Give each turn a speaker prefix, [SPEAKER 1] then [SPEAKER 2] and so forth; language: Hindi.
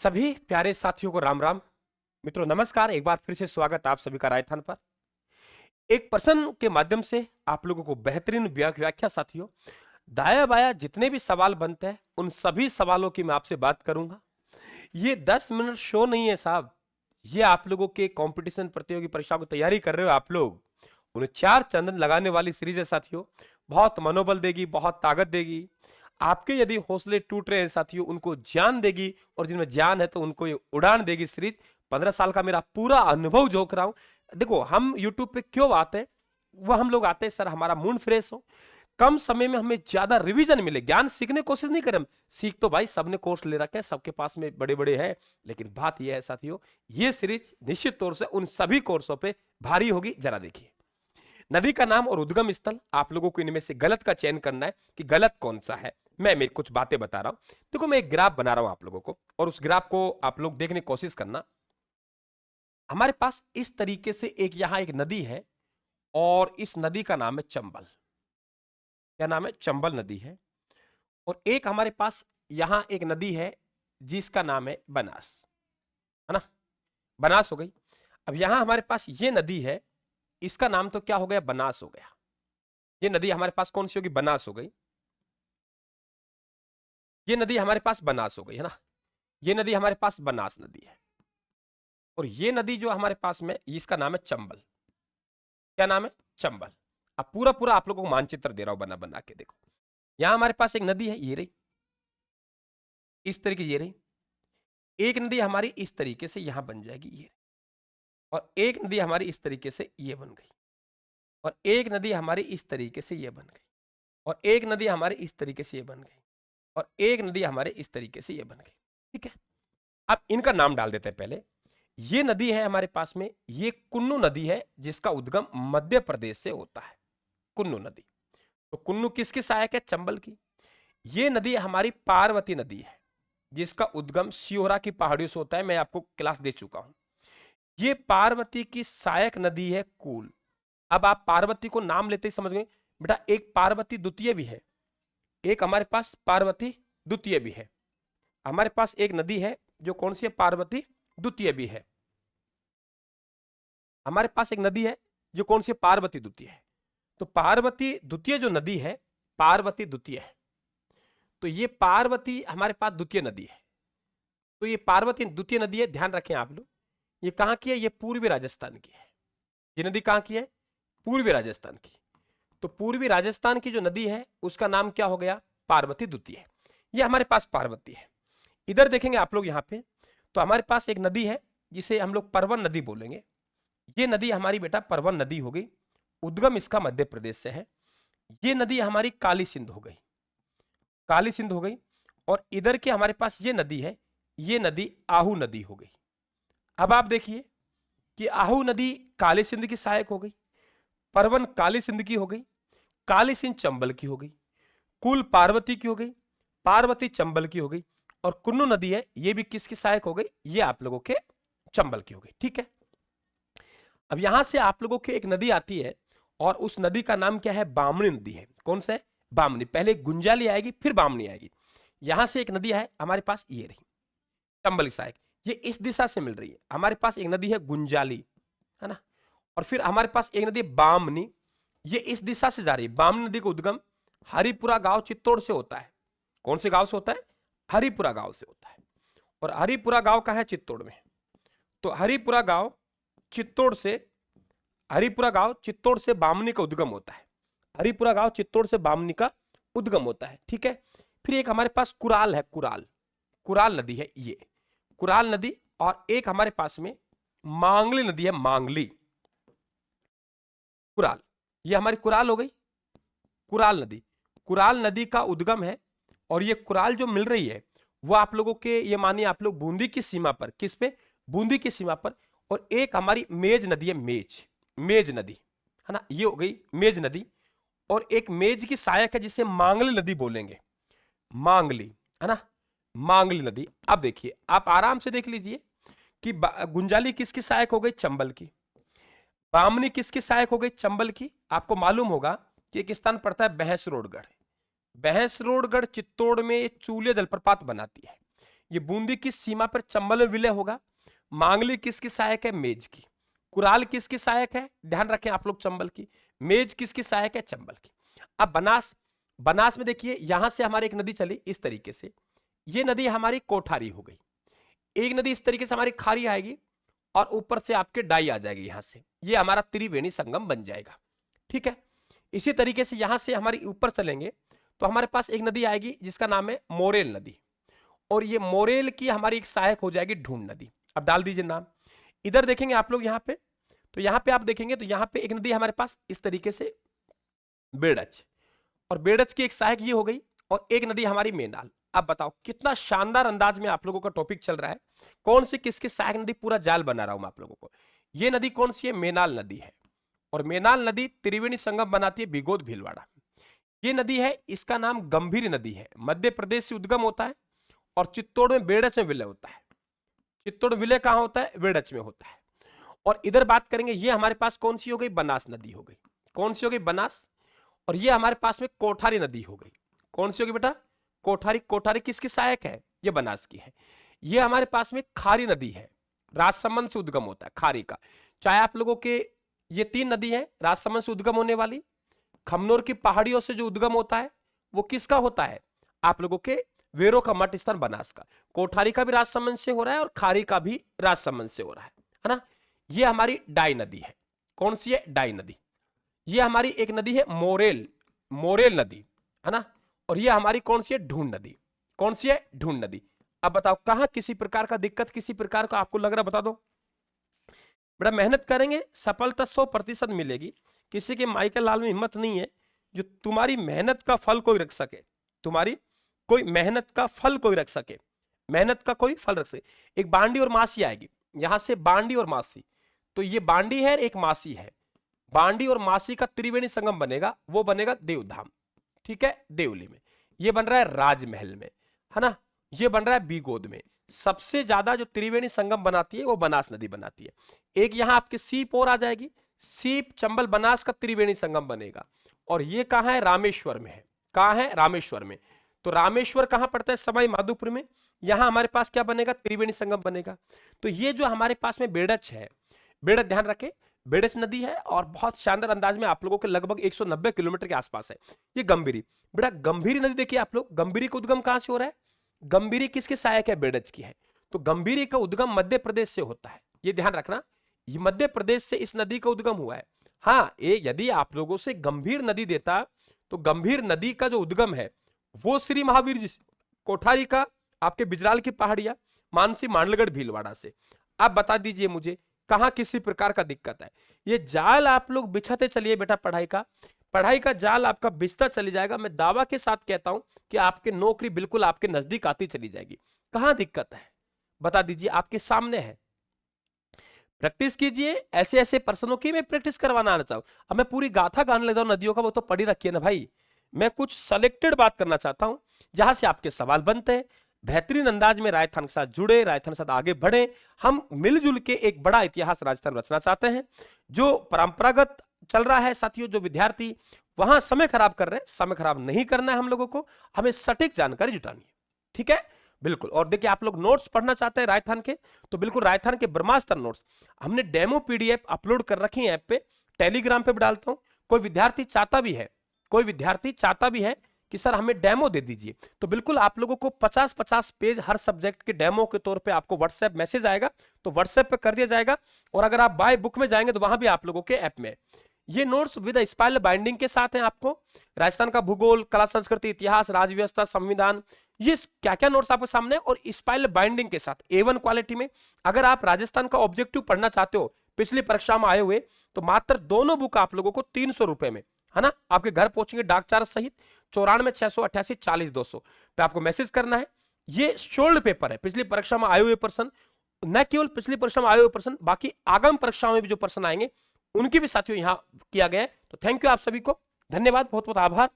[SPEAKER 1] सभी प्यारे साथियों को राम राम। मित्रों नमस्कार, एक बार फिर से स्वागत आप सभी का रायथान पर। एक प्रश्न के माध्यम से आप लोगों को बेहतरीन व्याख्या साथियों, दाया बाया जितने भी सवाल बनते हैं उन सभी सवालों की मैं आपसे बात करूंगा। ये 10 मिनट शो नहीं है साहब, ये आप लोगों के कंपटीशन प्रतियोगी परीक्षा की तैयारी कर रहे हो आप लोग, उन्हें चार चंदन लगाने वाली सीरीज है साथियों। बहुत मनोबल देगी, बहुत ताकत देगी। आपके यदि हौसले टूट रहे हैं साथियों, उनको ज्ञान देगी, और जिनमें ज्ञान है तो उनको ये उड़ान देगी सीरीज। 15 साल का मेरा पूरा अनुभव जोक रहा हूं। देखो हम यूट्यूब पे क्यों आते हैं, वह हम लोग आते हैं सर हमारा मूड फ्रेश हो, कम समय में हमें ज्यादा रिवीजन मिले, ज्ञान सीखने की कोशिश नहीं करें हम। सीख तो भाई सबने कोर्स ले रखे हैं, सबके पास में बड़े बड़े हैं, लेकिन बात यह है साथियों, ये सीरीज निश्चित तौर से उन सभी कोर्सों पे भारी होगी। जरा देखिए, नदी का नाम और उद्गम स्थल, आप लोगों को इनमें से गलत का चयन करना है कि गलत कौन सा है। मैं मेरी कुछ बातें बता रहा हूं। देखो मैं एक ग्राफ बना रहा हूं आप लोगों को, और उस ग्राफ को आप लोग देखने की कोशिश करना। हमारे पास इस तरीके से एक यहां एक नदी है, और इस नदी का नाम है चंबल। क्या नाम है? चंबल नदी है। और एक हमारे पास यहां एक नदी है जिसका नाम है बनास, है ना? बनास हो गई। अब यहां हमारे पास ये नदी है, इसका नाम तो क्या हो गया? बनास हो गया। ये नदी हमारे पास कौन सी होगी? बनास हो गई। ये नदी हमारे पास बनास हो गई, है ना? ये नदी हमारे पास बनास नदी है। और ये नदी जो हमारे पास में, इसका नाम है चंबल। क्या नाम है? चंबल। अब पूरा पूरा आप लोगों को मानचित्र दे रहा हूं बना बना के। देखो यहां हमारे पास एक नदी है, ये रही, इस तरीके ये रही। एक नदी हमारी इस तरीके से यहां बन जाएगी, ये। और एक नदी हमारी इस तरीके से ये बन गई। और एक नदी हमारी इस तरीके से ये बन गई। और एक नदी हमारी इस तरीके से ये बन गई। और एक नदी हमारे इस तरीके से ये बन गई। ठीक है, अब इनका नाम डाल देते हैं पहले। ये नदी है हमारे पास में, ये कुन्नू नदी है, जिसका उद्गम मध्य प्रदेश से होता है, कुन्नू नदी। तो कुन्नू किसकी सहायक है? चंबल की। ये नदी हमारी पार्वती नदी है, जिसका उद्गम सियोरा की पहाड़ियों से होता है। मैं आपको क्लास दे चुका हूं। ये पार्वती की सहायक नदी है कूल। अब आप पार्वती को नाम लेते ही समझ गए बेटा, एक पार्वती द्वितीय भी है, एक हमारे पास पार्वती द्वितीय भी है। हमारे पास एक नदी है जो कौन सी है? पार्वती द्वितीय भी है। हमारे पास एक नदी है जो कौन सी है? पार्वती द्वितीय है। तो पार्वती द्वितीय जो नदी है, पार्वती द्वितीय है। तो ये पार्वती हमारे पास द्वितीय नदी है। तो ये पार्वती द्वितीय नदी है, ध्यान रखें आप लोग। ये कहां की है? ये पूर्वी राजस्थान की है। ये नदी कहां की है? पूर्वी राजस्थान की। तो पूर्वी राजस्थान की जो नदी है उसका नाम क्या हो गया? पार्वती द्वितीय। ये हमारे पास पार्वती है। इधर देखेंगे आप लोग यहां पे, तो हमारे पास एक नदी है जिसे हम लोग परवन नदी बोलेंगे। ये नदी हमारी बेटा परवन नदी हो गई, उद्गम इसका मध्य प्रदेश से है। ये नदी हमारी काली सिंध हो गई, काली सिंध हो गई। और इधर के हमारे पास ये नदी है, ये नदी आहू नदी हो गई। अब आप देखिए कि आहू नदी काली सिंध की सहायक हो गई, परवन काली सिंध की हो गई, काली सिंध चंबल की हो गई, कुल पार्वती की हो गई, पार्वती चंबल की हो गई। और कुन्नू नदी है, ये भी किसकी सहायक हो गई? ये आप लोगों के चंबल की हो गई। ठीक है, अब यहां से आप लोगों की एक नदी आती है, और उस नदी का नाम क्या है? बामनी नदी है। कौन सा है? बामनी। पहले गुंजाली आएगी, फिर बामनी आएगी। यहां से एक नदी है हमारे पास, ये रही चंबल की सहायक, ये इस दिशा से मिल रही है। हमारे पास एक नदी है गुंजाली, है ना? और फिर हमारे पास एक नदी बामनी, ये इस दिशा से जा रही है। बामनी नदी का उद्गम हरिपुरा गांव चित्तौड़ से होता है। कौन से गांव से होता है? हरिपुरा गांव से होता है। और हरिपुरा गांव कहां है? चित्तौड़ में। तो हरिपुरा गांव चित्तौड़ से, हरिपुरा गांव चित्तौड़ से बामनी का उद्गम होता है। हरिपुरा गांव चित्तौड़ से बामनी का उद्गम होता है। ठीक है, फिर एक हमारे पास कुराल है, कुराल, कुराल नदी है ये, कुराल नदी। और एक हमारे पास में मांगली नदी है, मांगली, कुराल, ये हमारी कुराल हो गई, कुराल नदी। कुराल नदी का उद्गम है। और ये कुराल जो मिल रही है वो आप लोगों के, ये मानिए आप लोग बूंदी की सीमा पर, किस पे? बूंदी की सीमा पर। और एक हमारी मेज नदी है, मेज, मेज नदी, है ना? ये हो गई मेज नदी। और एक मेज की सहायक है जिसे मांगली नदी बोलेंगे, मांगली, है ना? मांगली नदी। अब देखिए, आप आराम से देख लीजिए कि गुंजाली किसकी सहायक हो गई? चंबल की। बामनी किसकी सहायक हो गई? चंबल की। आपको मालूम होगा कि एक स्थान पड़ता है बहसरोडगढ़। बहसरोडगढ़ चित्तौड़ में चूले जलप्रपात बनाती है। ये बूंदी की सीमा पर चंबल में विलय होगा। मांगली किसकी सहायक है? मेज की। कुराल किसकी सहायक है? ध्यान रखें आप लोग, चंबल की। मेज किसकी सहायक है? चंबल की। अब बनास, बनास में देखिए यहां से हमारी एक नदी चली इस तरीके से, ये नदी हमारी कोठारी हो गई। एक नदी इस तरीके से हमारी खारी आएगी और ऊपर से आपके डाई आ जाएगी यहां से, ये हमारा त्रिवेणी संगम बन जाएगा। ठीक है, इसी तरीके से यहां से हमारी ऊपर चलेंगे तो हमारे पास एक नदी आएगी जिसका नाम है मोरेल नदी, और ये मोरेल की हमारी एक सहायक हो जाएगी ढूंढ नदी। अब डाल दीजिए नाम। इधर देखेंगे आप लोग यहाँ पे, तो यहाँ पे आप देखेंगे तो यहाँ पे एक नदी हमारे पास इस तरीके से बेड़च, और बेड़च की एक सहायक ये हो गई, और एक नदी हमारी मेनाल। अब बताओ कितना शानदार अंदाज में आप लोगों का टॉपिक चल रहा है। कौन सी किसकी सहायक नदी, पूरा जाल बना रहा हूं मैं आप लोगों को। ये नदी कौन सी है? मेनाल नदी है, और मेनाल नदी त्रिवेणी संगम बनाती है बिगोद भीलवाड़ा। ये नदी है, इसका नाम गंभीर नदी है, मध्य प्रदेश से उद्गम होता है और चित्तौड़ में बेड़च में विलय होता है। चित्तौड़ विलय कहां होता है? बेड़च में होता है। और इधर बात करेंगे, ये हमारे पास कौन सी हो गई? बनास नदी हो गई। कौन सी हो गई? बनास। और ये हमारे पास में कोठारी नदी हो गई। कौन सी होगी बेटा? कोठारी। कोठारी किसकी सहायक है? ये बनास की है। ये हमारे पास में खारी नदी है, राजसमंद से उद्गम होता है खारी का। चाहे आप लोगों के ये तीन नदी है राजसमंद से उद्गम होने वाली, खमनोर की पहाड़ियों से जो उद्गम होता है वो किसका होता है? आप लोगों के वेरो का मठ स्थान बनास का। कोठारी का भी राजसमंद से हो रहा है और खारी का भी राजसमंद से हो रहा है ना। ये हमारी डाई नदी है। कौन सी है? डाई नदी। ये हमारी एक नदी है मोरेल, मोरेल नदी, है ना। और ये हमारी कौन सी है? ढूंढ नदी। कौन सी है? ढूंढ नदी। अब बताओ कहां किसी प्रकार का दिक्कत, किसी प्रकार का आपको लग रहा, बता दो बेटा। मेहनत करेंगे सफलता 100% मिलेगी। किसी के माइकल लाल में हिम्मत नहीं है जो तुम्हारी मेहनत का फल कोई रख सके, तुम्हारी कोई मेहनत का फल कोई रख सके, मेहनत का कोई फल रख सके। एक बांडी और मासी आएगी, यहां से बांडी और मासी, तो ये बांडी है एक मासी है। बांडी और मासी का त्रिवेणी संगम बनेगा, वो बनेगा देवधाम। ठीक है, देवली में। ये बन रहा है राजमहल में, है ना। ये बन रहा है बीगोद में। सबसे ज्यादा जो त्रिवेणी संगम बनाती है वो बनास नदी बनाती है। एक यहां आपके सीप और आ जाएगी, सीप चंबल बनास का त्रिवेणी संगम बनेगा। और ये कहां है? रामेश्वर में है। कहां है? रामेश्वर में। तो रामेश्वर कहां पड़ता है? सवाई माधोपुर में। यहां हमारे पास क्या बनेगा? त्रिवेणी संगम बनेगा। तो ये जो हमारे पास में बेड़च है, बेड़च ध्यान रखें, बेड़च नदी है और बहुत शानदार अंदाज में आप लोगों के लगभग 190 किलोमीटर के आसपास है। ये गंभीरी, बेटा गंभीरी नदी देखिए आप लोग, गंभीरी का उद्गम कहां से हो रहा है? गंभीरी किसके सहायक है? बेड़च की है। तो गंभीरी का उद्गम मध्य प्रदेश से होता है, ये ध्यान रखना। ये मध्य प्रदेश से इस नदी का उद्गम हुआ है। हाँ, ये यदि आप लोगों से गंभीर नदी देता तो गंभीर नदी का जो उद्गम है वो श्री महावीर जी से, कोठारी का आपके बिजराल की पहाड़ियां, मानसी मांडलगढ़ भीलवाड़ा से। आप बता दीजिए मुझे कहां किसी प्रकार का दिक्कत है। ये जाल आप लोग बिछाते चलिए बेटा, पढ़ाई का जाल आपका बिछता चली जाएगा। मैं दावा के साथ कहता हूं कि आपकी नौकरी बिल्कुल आपके नजदीक आती चली जाएगी। कहां दिक्कत है बता दीजिए, आपके सामने है। प्रैक्टिस कीजिए, ऐसे ऐसे पर्सनों की मैं प्रैक्टिस करवाना आना चाहूं। अब मैं पूरी गाथा गाने लग जाऊं नदियों का, वो तो पढ़ी रखिए ना भाई। मैं कुछ सेलेक्टेड बात करना चाहता हूं जहां से आपके सवाल बनते हैं। बेहतरीन अंदाज में राजस्थान के साथ जुड़े, राजस्थान के साथ आगे बढ़े। हम मिलजुल के एक बड़ा इतिहास राजस्थान रचना चाहते हैं। जो परंपरागत चल रहा है साथियों, जो विद्यार्थी वहां समय खराब कर रहे हैं, समय खराब नहीं करना है हम लोगों को, हमें सटीक जानकारी जुटानी है। ठीक है, बिल्कुल। और देखिए आप लोग नोट्स पढ़ना चाहते हैं राजस्थान के, तो बिल्कुल राजस्थान के ब्रह्मास्त्र नोट्स हमने डेमो पीडीएफ अपलोड कर रखी है ऐप पे, टेलीग्राम पे भी डालता हूं। कोई विद्यार्थी चाहता भी है कि सर हमें डेमो दे दीजिए, तो बिल्कुल आप लोगों को 50-50 पेज हर सब्जेक्ट के डेमो के तौर पे आपको व्हाट्सएप मैसेज आएगा, तो व्हाट्सएप पे कर दिया जाएगा। और अगर आप बाय बुक में जाएंगे तो वहां भी आप लोगों के ऐप में ये नोट्स विद स्पाइरल बाइंडिंग के साथ हैं। आपको राजस्थान का भूगोल, कला संस्कृति, इतिहास, राज्य व्यवस्था, संविधान, ये क्या क्या नोट्स आपके सामने और स्पाइरल बाइंडिंग के साथ A1 क्वालिटी में। अगर आप राजस्थान का ऑब्जेक्टिव पढ़ना चाहते हो पिछली परीक्षा में आए हुए, तो मात्र दोनों बुक आप लोगों को 300 रुपए में, है ना, आपके घर पहुंचेंगे डाक चार्ज सहित। 94-688-40-200 पे आपको मैसेज करना है। ये शोल्ड पेपर है, पिछली परीक्षा में आए हुए पर्सन, न केवल पिछली परीक्षा में आए हुए पर्सन, बाकी आगामी परीक्षाओं में भी जो पर्सन आएंगे उनकी भी साथियों यहां किया गया है। तो थैंक यू आप सभी को, धन्यवाद, बहुत बहुत आभार।